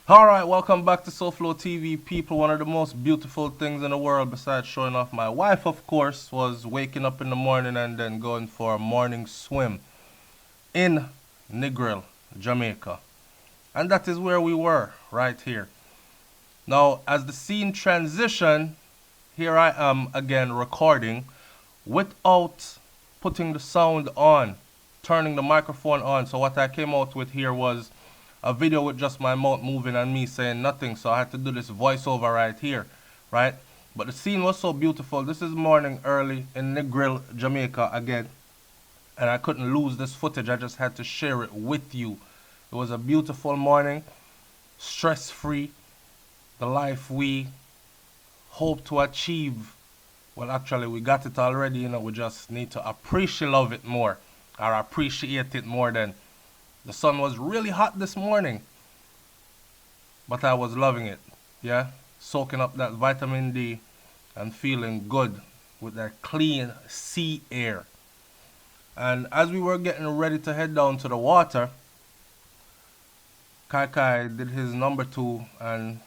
Alright, welcome back to Souflotv, people. One of the most beautiful things in the world, besides showing off my wife, of course, was waking up in the morning and then going for a morning swim in Negril, Jamaica. And that is where we were, right here. Now, as the scene transition, here I am again recording without putting the sound on, turning the microphone on. So what I came out with here was a video with just my mouth moving and me saying nothing. So I had to do this voiceover right here, right? But the scene was so beautiful. This is morning early in Negril, Jamaica again. And I couldn't lose this footage. I just had to share it with you. It was a beautiful morning, stress-free, the life we hope to achieve. Well, actually, we got it already, you know. We just need to appreciate it more, or appreciate it more than. The sun was really hot this morning, but I was loving it, yeah? Soaking up that vitamin D and feeling good with that clean sea air. And as we were getting ready to head down to the water, Kai Kai did his number 2, and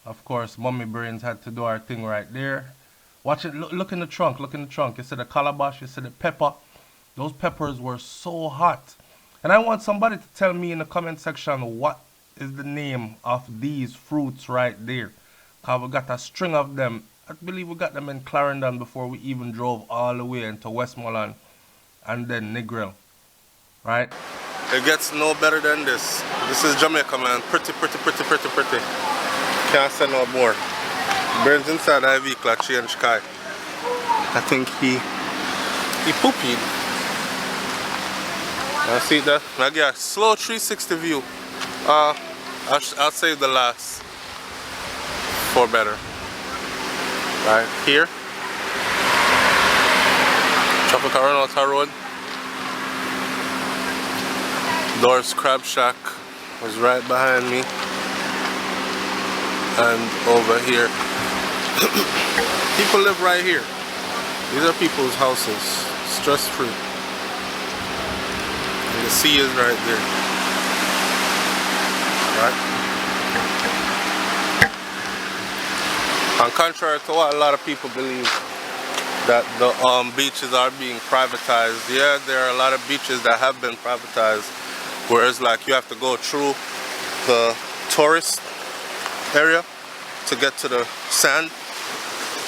of course, Mummy Brains had to do our thing right there. Watch it, look in the trunk, look in the trunk. You see the calabash, you see the pepper. Those peppers were so hot. And I want somebody to tell me in the comment section what is the name of these fruits right there. Because we got a string of them. I believe we got them in Clarendon before we even drove all the way into Westmoreland and then Negril. Right? It gets no better than this. This is Jamaica, man. Pretty. Can't say no more. Brains inside the vehicle change Kai. I think he poopied. I see that. I get a slow 360 view. I'll save the last for better. Right here. Tropical Reynolds Road. Doris Crab Shack was right behind me. And over here. People live right here. These are people's houses. Stress free. The sea is right there. Right? And contrary to what a lot of people believe, that the beaches are being privatized. Yeah, there are a lot of beaches that have been privatized, whereas like you have to go through the tourist area to get to the sand,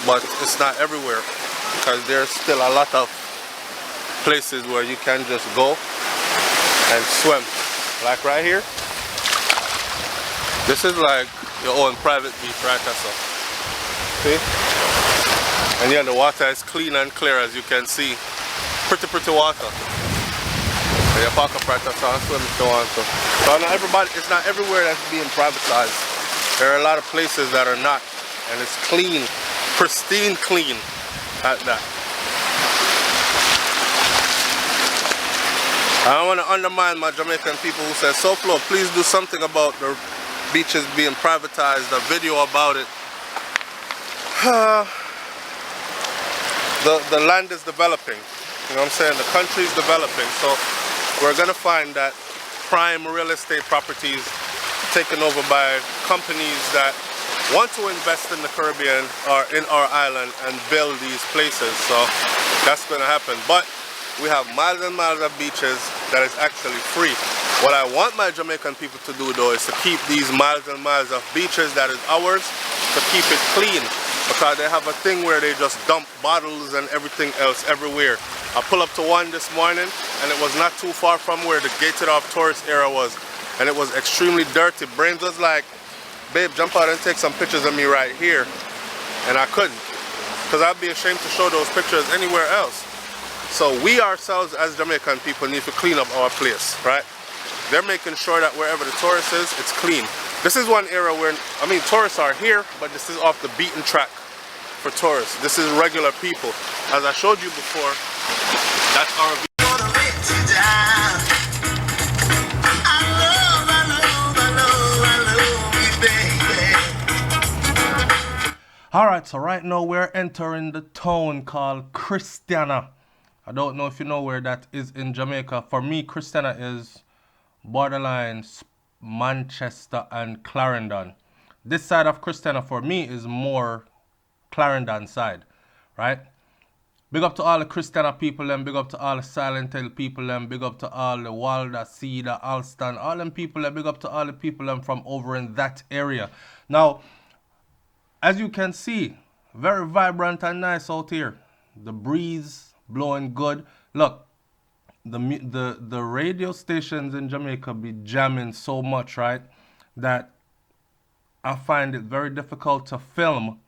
but it's not everywhere, because there's still a lot of places where you can just go and swim. Like right here, this is like your own private beach right there. So see, and yeah, the water is clean and clear, as you can see. Pretty water. So you park up right there and swim if you want to. So not everybody, it's not everywhere that's being privatized. There are a lot of places that are not, and it's clean, pristine clean at that. I don't want to undermine my Jamaican people who say, Souflo, please do something about the beaches being privatized, a video about it. The land is developing, you know what I'm saying? The country is developing, so we're going to find that prime real estate properties taken over by companies that want to invest in the Caribbean or in our island and build these places. So that's going to happen. But we have miles and miles of beaches that is actually free. What I want my Jamaican people to do though is to keep these miles and miles of beaches that is ours, to keep it clean, because they have a thing where they just dump bottles and everything else everywhere. I pull up to one this morning and it was not too far from where the gated off tourist area was, and it was extremely dirty. Brains was like, babe, jump out and take some pictures of me right here, and I couldn't, because I'd be ashamed to show those pictures anywhere else. So we ourselves as Jamaican people need to clean up our place, right? They're making sure that wherever the tourist is, it's clean. This is one area where, I mean, tourists are here, but this is off the beaten track for tourists. This is regular people. As I showed you before, that's our view. Alright, so right now we're entering the town called Christiania. I don't know if you know where that is in Jamaica. For me, Christiania is borderline Manchester and Clarendon. This side of Christiania for me is more Clarendon side, right? Big up to all the Christiana people them, big up to all the Silent Hill people them, big up to all the Walder, Cedar, Alston, all them people them, big up to all the people them from over in that area. Now, as you can see, very vibrant and nice out here. The breeze blowing good. Look, the radio stations in Jamaica be jamming so much, right? That I find it very difficult to film.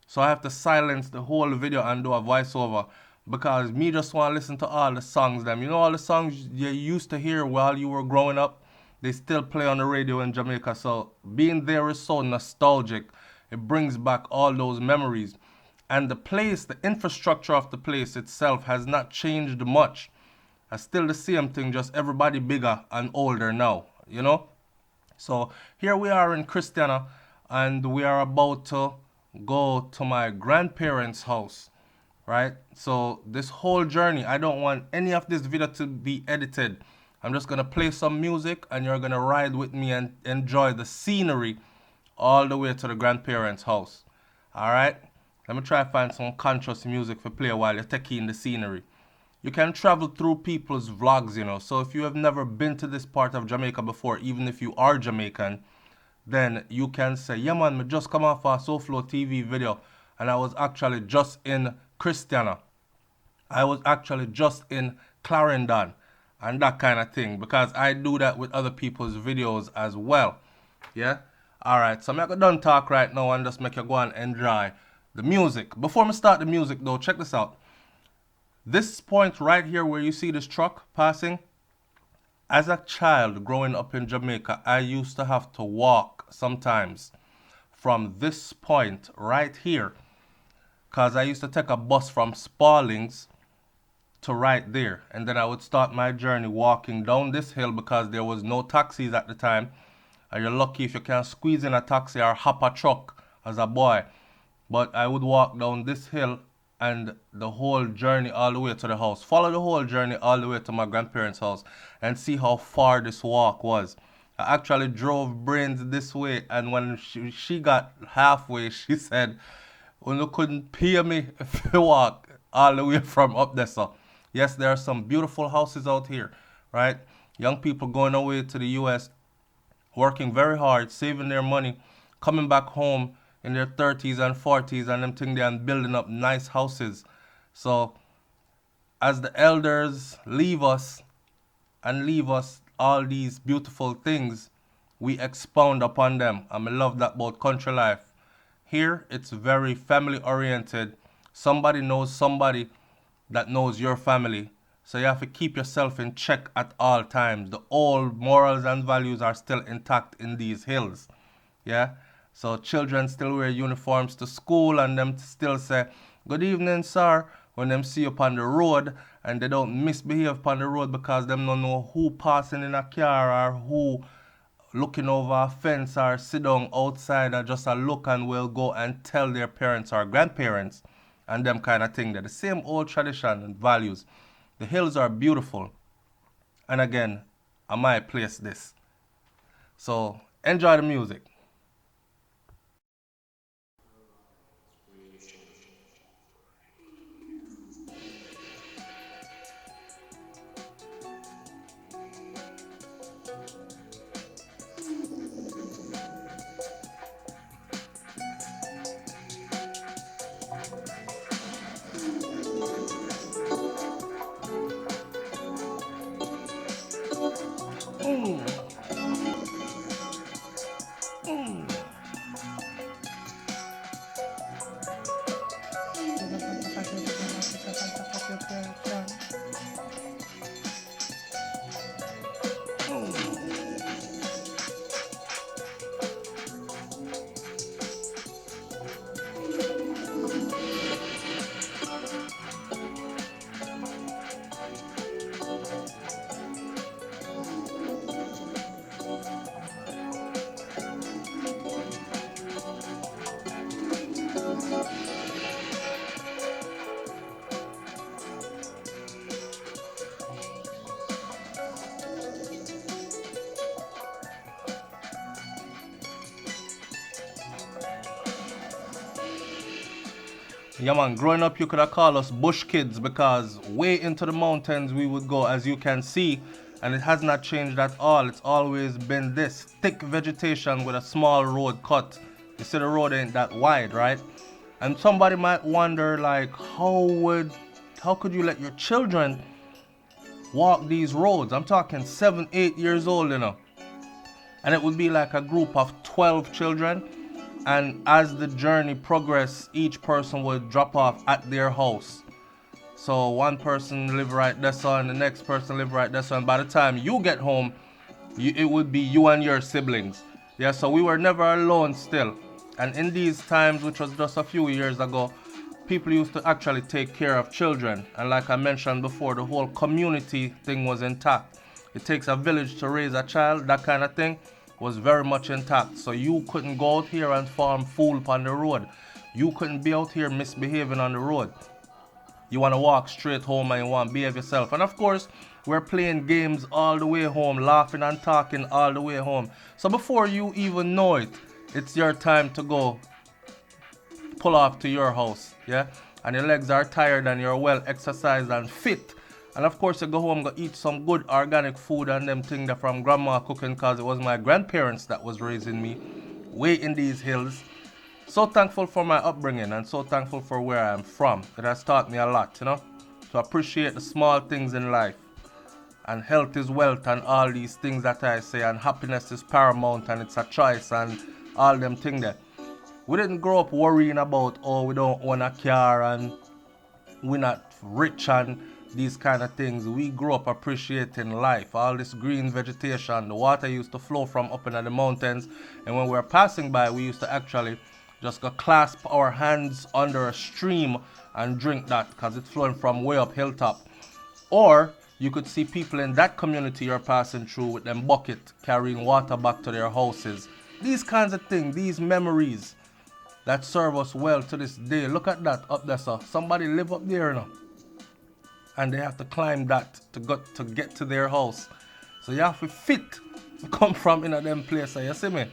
So I have to silence the whole video and do a voiceover because me just want to listen to all the songs them. You know all the songs you used to hear while you were growing up? They still play on the radio in Jamaica. So being there is so nostalgic. It brings back all those memories. And the place, the infrastructure of the place itself has not changed much. It's still the same thing, just everybody bigger and older now, you know? So here we are in Christiania and we are about to go to my grandparents' house, right? So this whole journey, I don't want any of this video to be edited. I'm just gonna play some music and you're gonna ride with me and enjoy the scenery all the way to the grandparents' house. All right? Let me try to find some conscious music for play while you're taking the scenery. You can travel through people's vlogs, you know. So if you have never been to this part of Jamaica before, even if you are Jamaican, then you can say, yeah man, I just come off a Souflotv video and I was actually just in Christiania. I was actually just in Clarendon and that kind of thing because I do that with other people's videos as well. Yeah? Alright, so I'm going to done talk right now and just make you go and enjoy the music. Before I start the music though, check this out. This point right here where you see this truck passing, as a child growing up in Jamaica, I used to have to walk sometimes from this point right here because I used to take a bus from Spaldings to right there. And then I would start my journey walking down this hill because there was no taxis at the time. And you're lucky if you can squeeze in a taxi or hop a truck as a boy. But I would walk down this hill and the whole journey all the way to the house. Follow the whole journey all the way to my grandparents' house and see how far this walk was. I actually drove Brains this way and when she got halfway, she said, well, you couldn't pay me if you walk all the way from up there. So, yes, there are some beautiful houses out here, right? Young people going away to the US, working very hard, saving their money, coming back home in their 30s and 40s and them thing there and building up nice houses. So as the elders leave us and leave us all these beautiful things, we expound upon them. And I love that about country life. Here it's very family oriented. Somebody knows somebody that knows your family. So you have to keep yourself in check at all times. The old morals and values are still intact in these hills. Yeah? So children still wear uniforms to school and them still say, good evening, sir, when them see you upon the road and they don't misbehave upon the road because them don't know who passing in a car or who looking over a fence or sit down outside or just a look and will go and tell their parents or grandparents and them kind of thing. They're the same old tradition and values. The hills are beautiful. And again, I might place this. So enjoy the music. Yeah, man, growing up, you could have called us bush kids because way into the mountains we would go, as you can see, and it has not changed at all. It's always been this thick vegetation with a small road cut. You see, the road ain't that wide, right? And somebody might wonder, like, how could you let your children walk these roads? I'm talking 7, 8 years old, you know. And it would be like a group of 12 children. And as the journey progressed, each person would drop off at their house. So one person live right there, son, the next person live right there, son. By the time you get home, it would be you and your siblings. Yeah, so we were never alone still. And in these times, which was just a few years ago, people used to actually take care of children. And like I mentioned before, the whole community thing was intact. It takes a village to raise a child, that kind of thing was very much intact. So you couldn't go out here and farm fool on the road. You couldn't be out here misbehaving on the road. You want to walk straight home and you want to behave yourself. And of course, we're playing games all the way home, laughing and talking all the way home. So before you even know it, it's your time to go pull off to your house, yeah? And your legs are tired and you're well exercised and fit. And of course, you go home, go eat some good organic food and them things that from grandma cooking, because it was my grandparents that was raising me way in these hills. So thankful for my upbringing and so thankful for where I am from. It has taught me a lot, you know, to appreciate the small things in life. And health is wealth and all these things that I say, and happiness is paramount and it's a choice and all them things there. We didn't grow up worrying about, oh, we don't own a car and we're not rich and these kind of things. We grew up appreciating life, all this green vegetation. The water used to flow from up in the mountains, and when we were passing by, we used to actually just go clasp our hands under a stream and drink that because it's flowing from way up hilltop. Or you could see people in that community you're passing through with them bucket carrying water back to their houses. These kinds of things, these memories that serve us well to this day. Look at that up there, sir. Somebody live up there, you know, and they have to climb that to get to their house. So you have to fit to come from in a them places. You see me?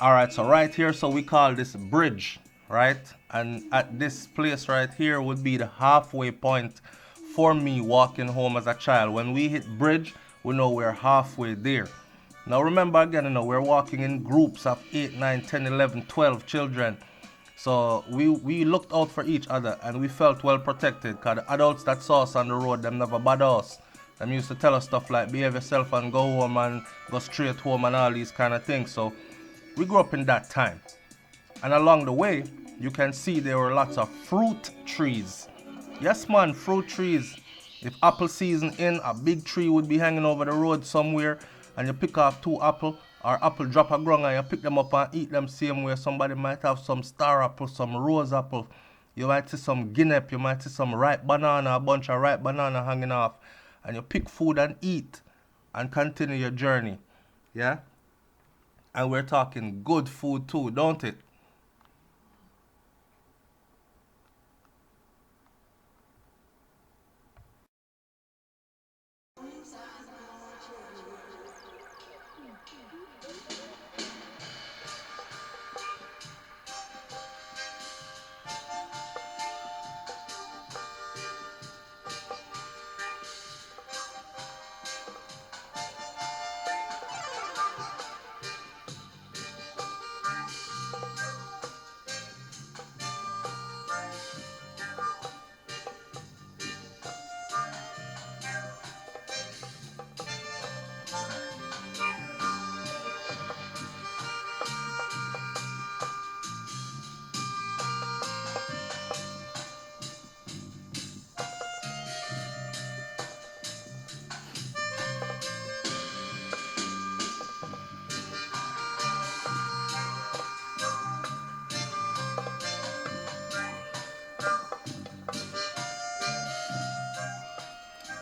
All right, so right here, so we call this bridge, right? And at this place right here would be the halfway point for me walking home as a child. When we hit bridge, we know we're halfway there. Now remember again, you know, we're walking in groups of 8, 9, 10, 11, 12 children. So we looked out for each other and we felt well protected because the adults that saw us on the road, them never bother us. Them used to tell us stuff like behave yourself and go home and go straight home and all these kind of things. So we grew up in that time. And along the way, you can see there were lots of fruit trees. Yes, man, fruit trees. If apple season in, a big tree would be hanging over the road somewhere, and you pick off 2 apple, or apple drop a ground and you pick them up and eat them same way. Somebody might have some star apple, some rose apple. You might see some guinea, you might see some ripe banana, a bunch of ripe banana hanging off. And you pick food and eat and continue your journey. Yeah? And we're talking good food too, don't it?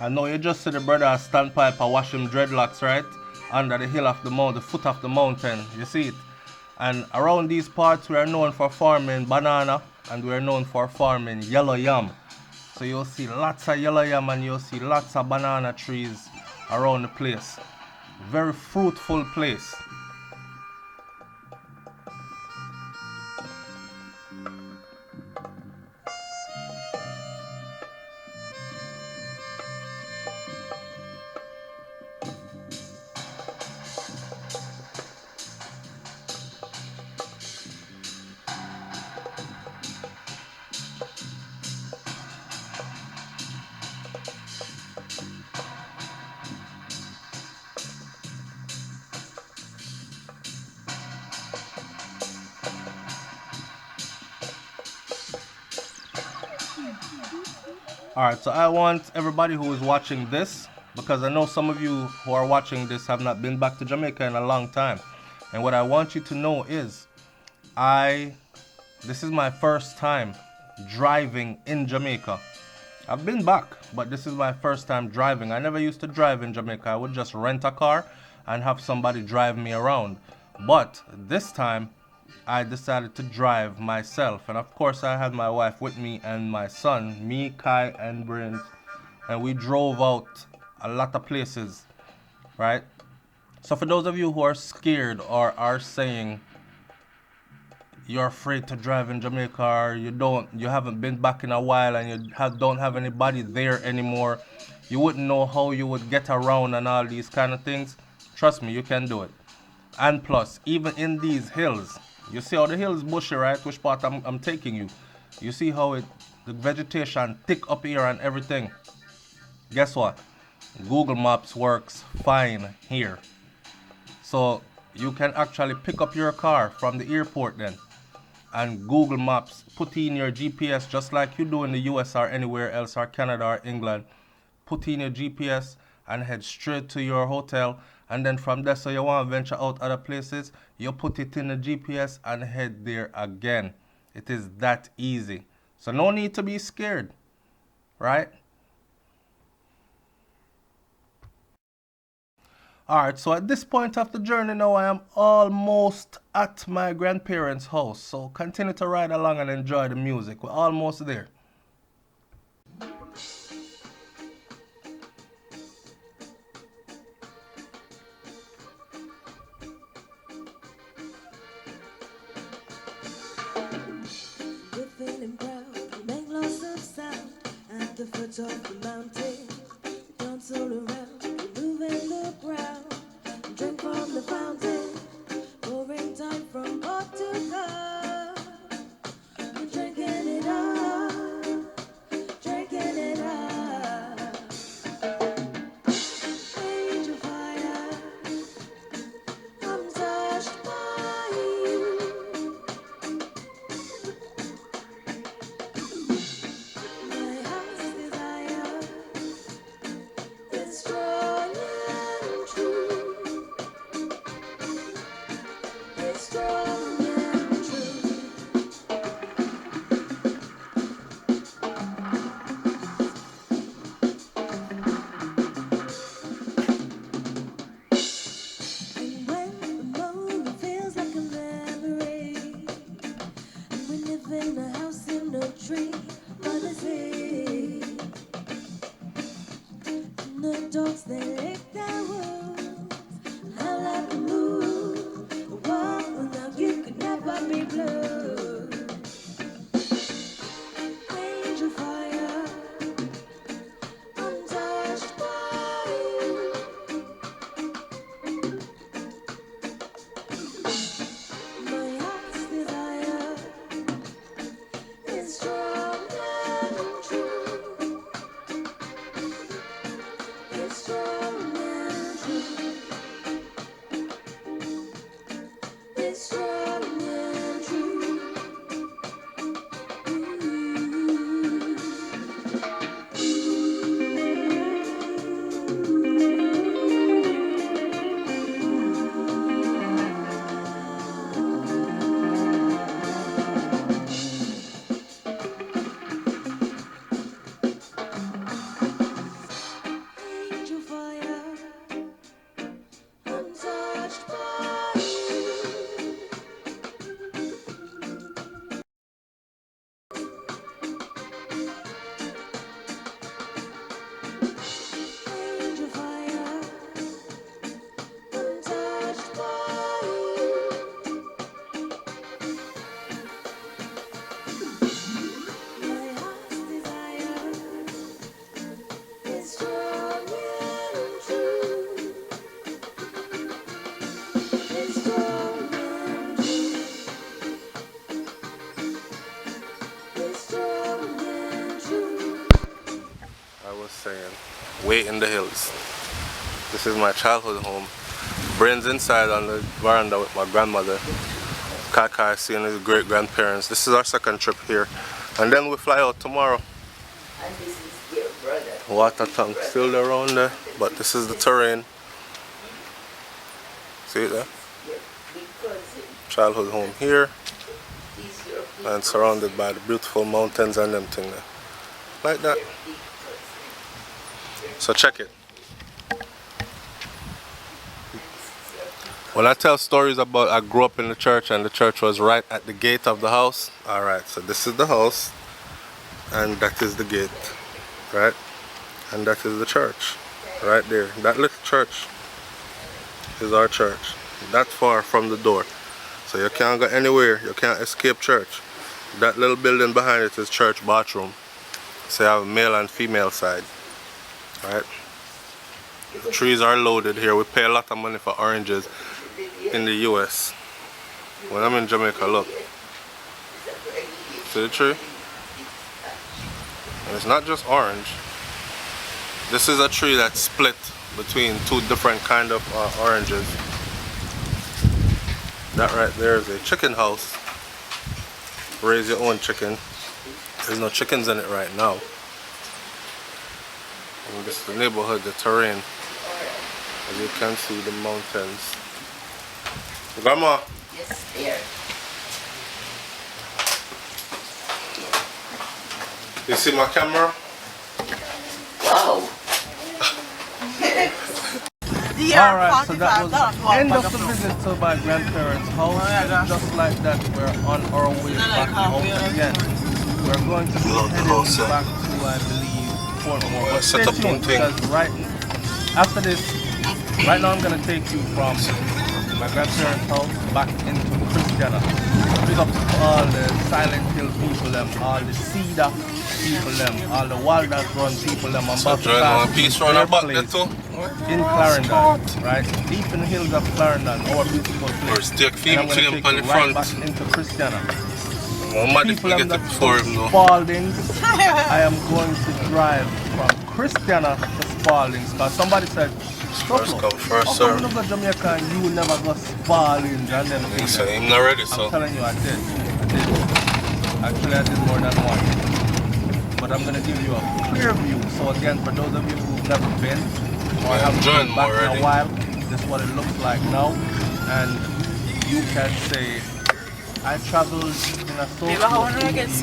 I know you just see the brother standpipe and wash him dreadlocks, right? Under the hill of the mountain, the foot of the mountain. You see it? And around these parts, we are known for farming banana and we are known for farming yellow yam. So you'll see lots of yellow yam and you'll see lots of banana trees around the place. Very fruitful place. Alright, so I want everybody who is watching this, because I know some of you who are watching this have not been back to Jamaica in a long time. And what I want you to know is, this is my first time driving in Jamaica. I've been back, but this is my first time driving. I never used to drive in Jamaica. I would just rent a car and have somebody drive me around. But this time, I decided to drive myself. And of course, I had my wife with me and my son, me, Kai, and Brains. And we drove out a lot of places, right? So for those of you who are scared or are saying you're afraid to drive in Jamaica, or you haven't been back in a while and you don't have anybody there anymore, you wouldn't know how you would get around and all these kind of things, trust me, you can do it. And plus, even in these hills, you see how the hill is bushy, right? Which part I'm taking you. You see how the vegetation thick up here and everything. Guess what? Google Maps works fine here. So you can actually pick up your car from the airport then, and Google Maps, put in your GPS just like you do in the US or anywhere else, or Canada or England. Put in your GPS and head straight to your hotel. And then from there, so you want to venture out other places, you put it in the GPS and head there again. It is that easy. So no need to be scared, right? Alright, so at this point of the journey now, I am almost at my grandparents' house. So continue to ride along and enjoy the music. We're almost there. We're feeling proud, we make lots of sound at the foot of the mountain. We dance all around, we move in the ground, drink from the fountain, pouring time from pot to cup. We're drinking it up, drinking it up. Angel fire, I'm touched by you. My heart's desire is strong and true. It's strong and true. And when the moment feels like a memory, and we live in a house in a tree by the sea, and the dogs they lick their wounds, and howl at the moon. Whoa, now you could never be blue. Angel fire, I'm touched by you. My heart's desire is strong and true. It's strong and true. saying, way in the hills. This is my childhood home. Brains inside on the veranda with my grandmother. Kaka seeing his great grandparents. This is our second trip here. And then we fly out tomorrow. And this is your brother. Water tank still around there, but this is the terrain. See it there? Your big cousin. Childhood home here. He's your big And surrounded by the beautiful mountains and them thing there. Like that. big cousin. So check it. When I tell stories about I grew up in the church and the church was right at the gate of the house. Alright, so this is the house and that is the gate. Right? And that is the church. Right there. That little church is our church. That far from the door. So you can't go anywhere. You can't escape church. That little building behind it is church bathroom. So you have a male and female side. Right? The trees are loaded here. We pay a lot of money for oranges in the US. When I'm in Jamaica, look. See the tree? And it's not just orange. This is a tree that's split between two different kind of oranges. That right there is a chicken house. Raise your own chicken. There's no chickens in it right now. And this is the neighborhood, the terrain. As you can see, the mountains. Grandma. Yes, there. You see my camera? Wow. Alright, so that was the end of the visit to my grandparents' house. Just like that, we're on our way back home again. We're going to be heading back to, I believe, Portmore. But stay tuned, because after this, right now I'm going to take you from my grandparents' house back into Christiania. Big up to all the Silent Hill people, them, all the Cedar people, them, all the Walnut Run people, them. I'm about to pass in Clarendon, right? Deep in the hills of Clarendon, our beautiful place. And I'm going to take you right back into Christiania. People them that Spaldings, I am going to drive from Christiania to Spaldings, because somebody said, first come, first Oh, serve. you go to Jamaica and you never go Spaldings and them things. So I'm not ready, so. I'm telling you, I did. Actually, I did more than one. But I'm going to give you a clear view. So again, for those of you who've never been or haven't been back in a while, this is what it looks like now. And you can say, I traveled in a Souflotv. Just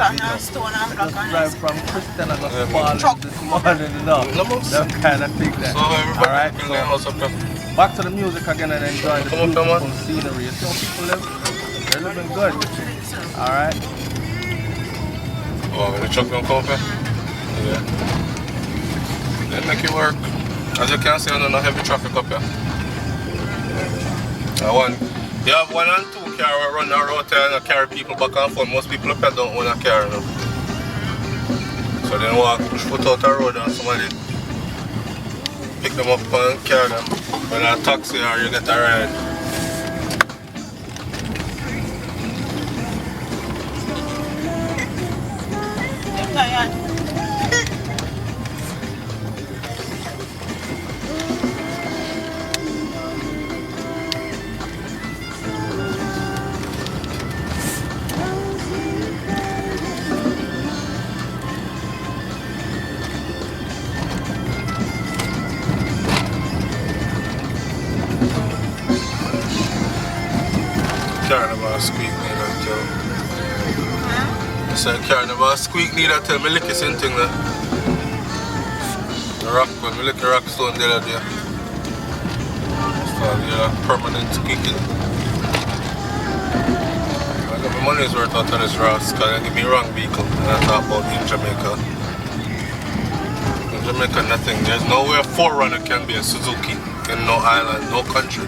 drive from Christiania to Spaldings this morning, you know. That kind of thing there. Alright, so back to the music again and enjoy the beautiful scenery. You see how people live? They're living good. Alright? Oh, the truck don't come up here? Yeah. They make it work. As you can see, I don't know heavy traffic up here. You have 1 and 2 car run the road and carry people back and forth. Most people up here don't own a car now. So they walk, push foot out the road and somebody pick them up and carry them. When a taxi or you get a ride. Car never squeak neither tell. I said car never squeak neither tell me lick this thing there. The rock when me lick the rock stone there. So permanent squeaking. I got my money's worth out of this Ross because I give me wrong vehicle and I talk about in Jamaica. In Jamaica nothing. There's nowhere 4Runner can be a Suzuki in no island, no country.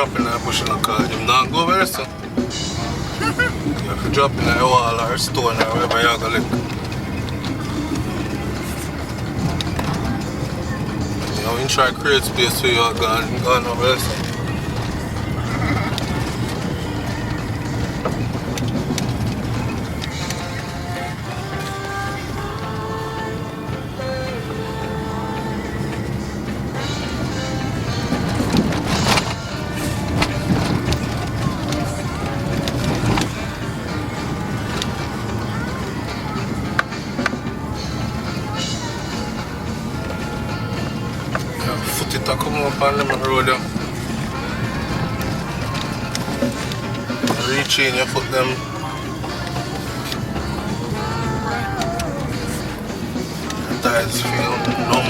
drop in the bush in the car. Him not go over there, so. You have to drop in the wall or stone or wherever you go look. You know, you try to create space so you're gone over there, so. Come up on the road there. Reach in, you put them. The tires feel numb.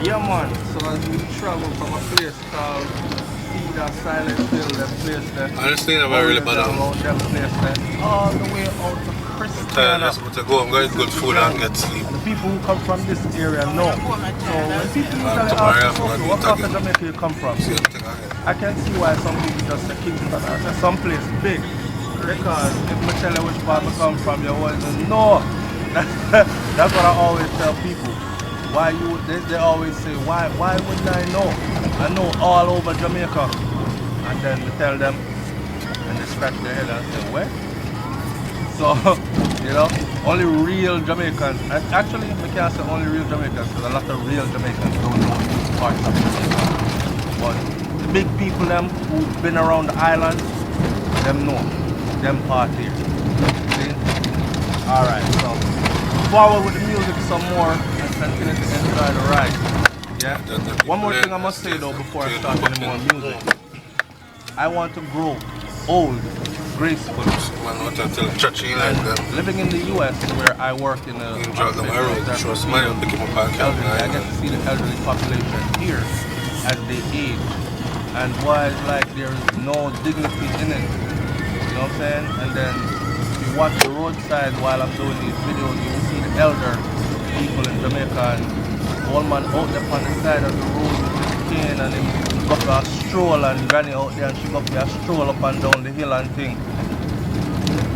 Yeah man, so as we travel from a place called Cedar Silent Hill, that place there. Honestly, I'm really bad around that place there, all the way out to Christiania. I'm to go and get good food and get sleep. And the people who come from this area know. So when people usually ask what part of Jamaica you come from, I can see why some people just say Kingston or say someplace big. Because if I tell you which part I come from, you always know. That's what I always tell people. Why they always say, why wouldn't I know? I know all over Jamaica. And then we tell them, and they scratch their head and say, where? So, you know, only real Jamaicans, and actually we can't say only real Jamaicans because a lot of real Jamaicans don't know these parts of Jamaica. But the big people them who've been around the island, them know, them part here. See? Alright, so forward with the music some more and continue to enjoy the ride. Yeah? One more thing I must say though before I start any more music. I want to grow old gracefully. Living in the US where I work in a I get to see the elderly population here as they age. And why it's like there's no dignity in it. You know what I'm saying? And then if you watch the roadside while I'm doing these videos, you will see the elder people in Jamaica and old man out there on the side of the road with his cane and him go for a stroll and granny out there and she go for a stroll up and down the hill and thing.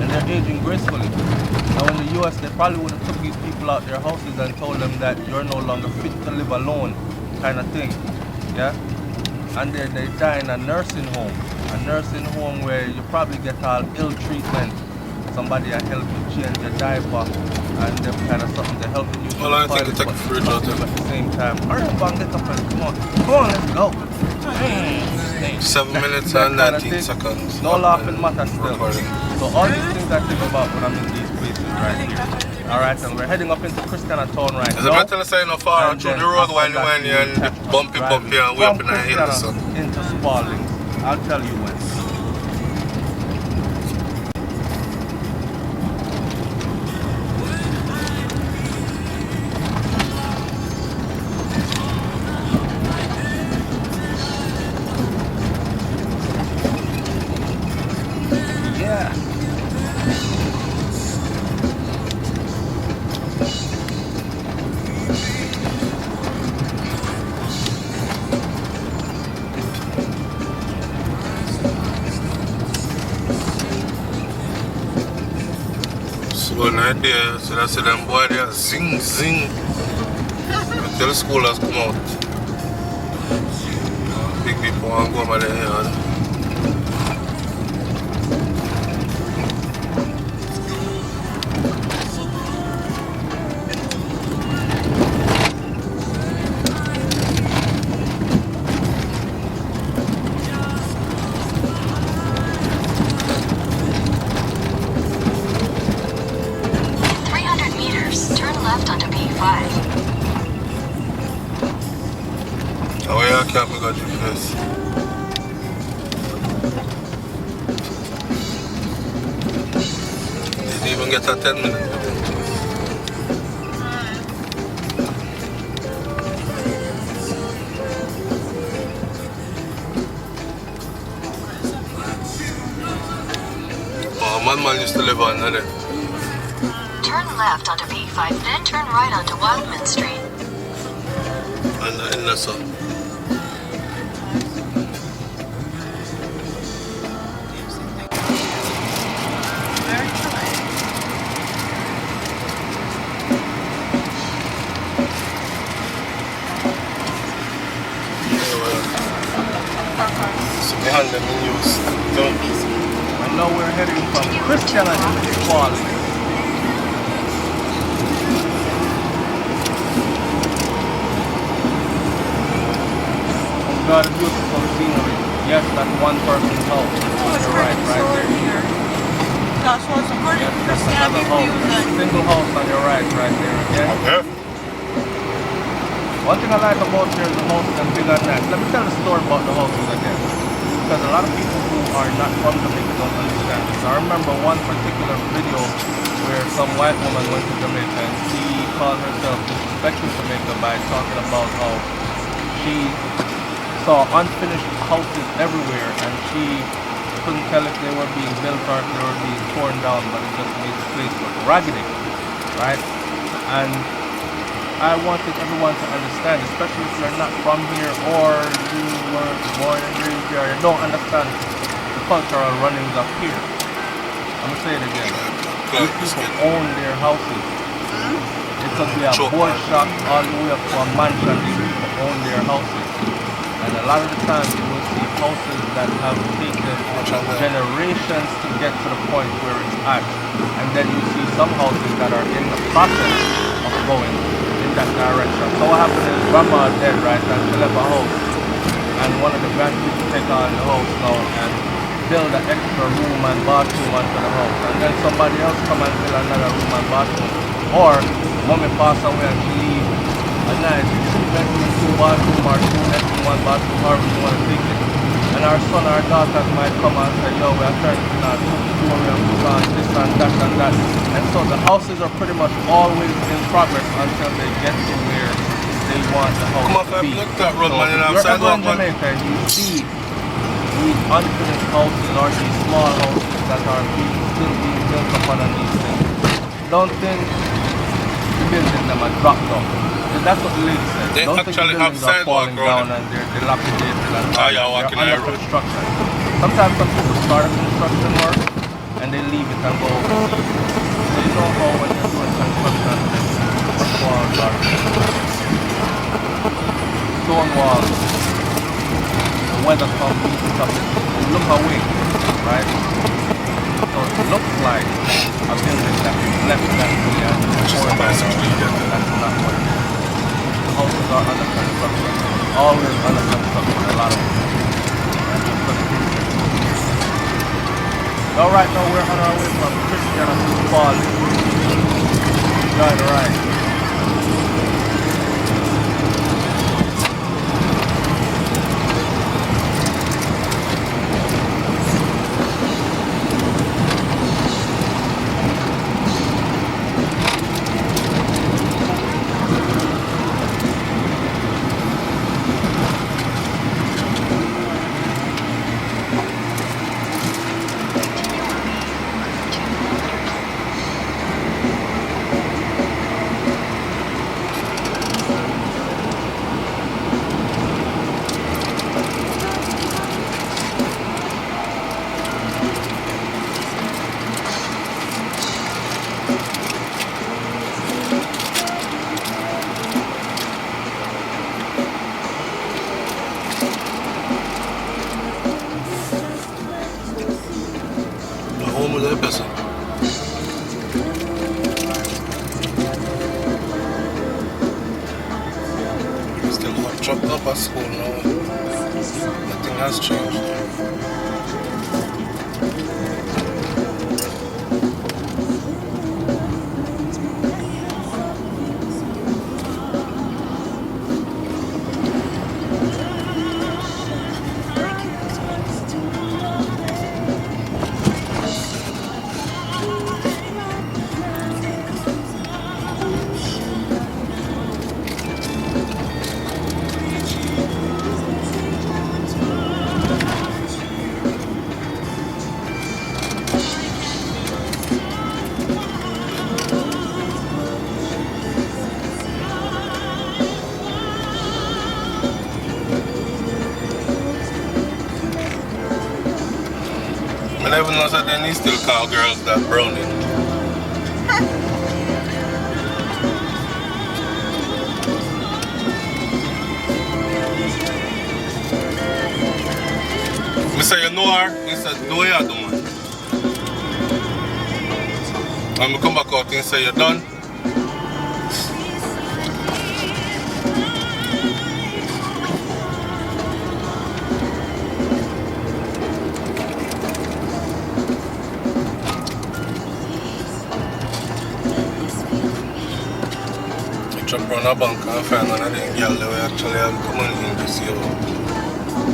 And they're aging gracefully. Now in the US they probably would have took these people out their houses and told them that you're no longer fit to live alone kind of thing. Yeah? And then they die in a nursing home. A nursing home where you probably get all ill treatment. Somebody will help you change your diaper and them kind of something to help you. Well, I think it's like a fridge out there. At the same time, hurry up and get up and come on, let's go. 7 minutes and 19 seconds. No laughing matter still. Recording. So all these things I think about when I'm in these places right here. Alright, and we're heading up into Christiania town right now. Is it better to say no far through the road when and bumpy and way up in the hill, so. Into Spalding. I'll tell you when. One idea, so that's them boy there, zing zing until the school has come out. Big people want to go over there yard. Oh yeah, I can't make a GPS. Didn't even get a 10 minutes. Oh, man used to live on there. Turn left onto B5, then turn right onto Wildman Street. And in the sun. hand them in use. Don't. And now we're heading from Christiania to Falls. Got a beautiful scenery. Yes, that's one person's house. On your right there. That's what's according Yes, to that's Christiania another house. music. Single house on your right there again. Okay. One thing I like about here is the house and big and nice. Let me tell the story about the houses again. Because a lot of people who are not from Jamaica don't understand this. I remember one particular video where some white woman went to Jamaica and she called herself disrespecting Jamaica by talking about how she saw unfinished houses everywhere and she couldn't tell if they were being built or if they were being torn down, but it just made the place look raggedy, right? And I wanted everyone to understand, especially if you're not from here or you weren't born and raised here, you don't understand the cultural runnings of here. I'm gonna say it again. These people own their houses. It could be a board shop all the way up to a mansion. These people own their houses. And a lot of the times you will see houses that have taken generations to get to the point where it's at. And then you see some houses that are in the process of going in that direction. So what happened is grandma is dead, right? And she left a house. And one of the grandkids take on the house now and build an extra room and bathroom onto the house. And then somebody else come and build another room and bathroom. Or mommy pass away and she leave a nice 2-bedroom, 2-bathroom or 2-bedroom, 1-bathroom, however you want to take it. And our son or daughters might come and say, yo, we are turning it now, 2-story and put on this and that and that. And so the houses are pretty much always in progress until they get to where they want the house to be. So if you're ever in Jamaica and you see these unfinished houses or these small houses that are still being built upon these things, don't think the building them are dropped down. That's what the lady said. They don't think the actually have buildings are sidewalk falling road. down and they're dilapidated and you're walking they're on under the road. construction. Sometimes some people start a construction work and they leave it and go overseas. So you know how when you're doing construction, brick walls or stone walls, the weather comes, beats it up, they look away, right? So it looks like a building that is left that way and that's not what it is. The houses are under construction, always under construction, a lot of them. All right, now we're on our way from Christiania to Falls. Enjoy the ride. Dropped up at school now. Nothing has changed. I never know that they still call girls that brownie. I say way you do, man. And we come back out and say you're done. Jump around a bank and find one of them girls that we actually have the money in this year.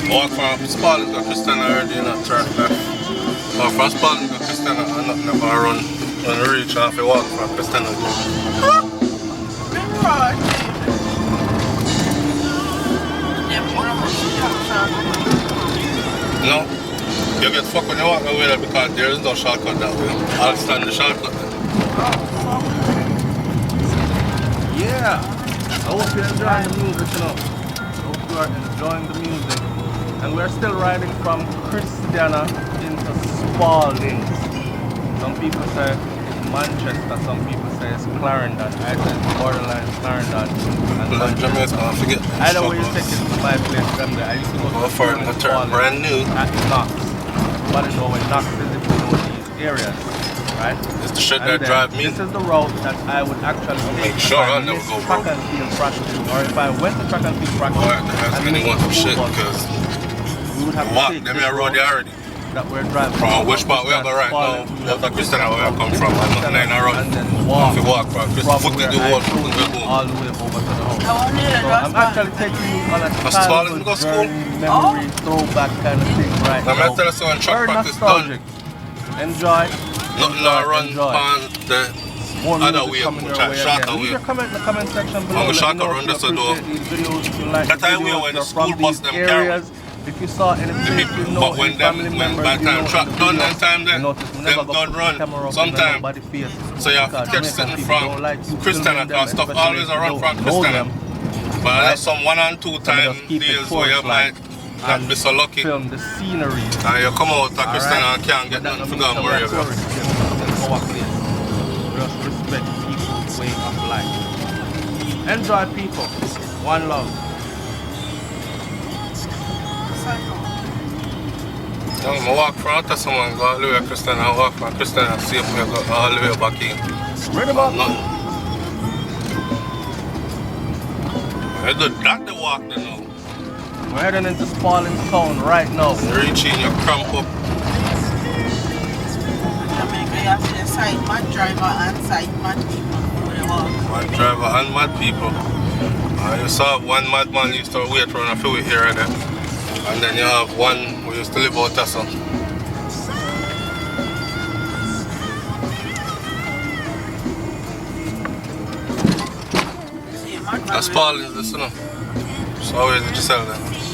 Walk from Spalding to Christiania already in a turn left. Walk from Spalding to Christiania and not never run. When we reach off, we walk from Christiania. No, you get fucked when you walk away there because there is no shortcut that way. I'll stand the shortcut there. Yeah, I hope you're enjoying the music, you know. I hope you are enjoying the music. And we're still riding from Christiania into Spalding. Some people say it's Manchester, some people say it's Clarendon. I say it's borderline Clarendon and Manchester. Either way you take it to my place, them there. I used to go to Spalding brand new at Knox. But you know when Knox is if you know these areas, right? It's the shit that drive me. This is the route that I would actually take sure if I I'll never missed go track broke. and field practice, or if I went to track and field practice. Boy, that's and many missed want some the shit school bus, because we would have to walk, take them this here road there already. that we're driving From which part we are going right now, left of Christiania where I come from, and nothing in a road. and then walk If you walk from Christiania, foot where the I wall, drove foot the wall. all the way over to the house. I want to So I'm actually taking you on a That's Spalding childhood go school? journey, memory, throwback kind of thing right Now, now. I'm telling you, when track Very practice nostalgic. Enjoy. nothing now run enjoy. on the More other music way, coming which your I way shot again. away. Leave your comment in the comment section below. I'm Let me shot know around if you this door. appreciate these videos, if you like That the time we videos, when the you're school from bus these them areas. If you saw anything you know, but when any them, family when members, by the you time know, track in the done video, that time then, you notice we them never go done put the run. camera up in Sometime. nobody's face. So you have to Because catch Jamaican something people from don't like you Christiania, filming them, because stuff especially always if you run don't from know Christiania. them. But Right? there's some 1 and 2 time just keep it deals where you tourist like might not be so lucky. Film the scenery. And you come out to Christiania Alright? and can't get But that nothing to don't go and mean worry that about. we're tourists, just our place. Just respect people's way of life. Enjoy people. One love. I walk from to someone, go all the way to Christiania, I walk from Christiania, see if we go all the way back in. Ready about Nothing. I do that the walk then now. We're heading into Spalding Town right now. Reaching your cramp up. Jamaica, you have to side mad driver and side mad people when you walk. Mad driver and mad people. You saw one madman used to wait around a few here and there. And then you have one who used to live out there. So. See, mad man That's Spalding, this, you know. So how did you sell that?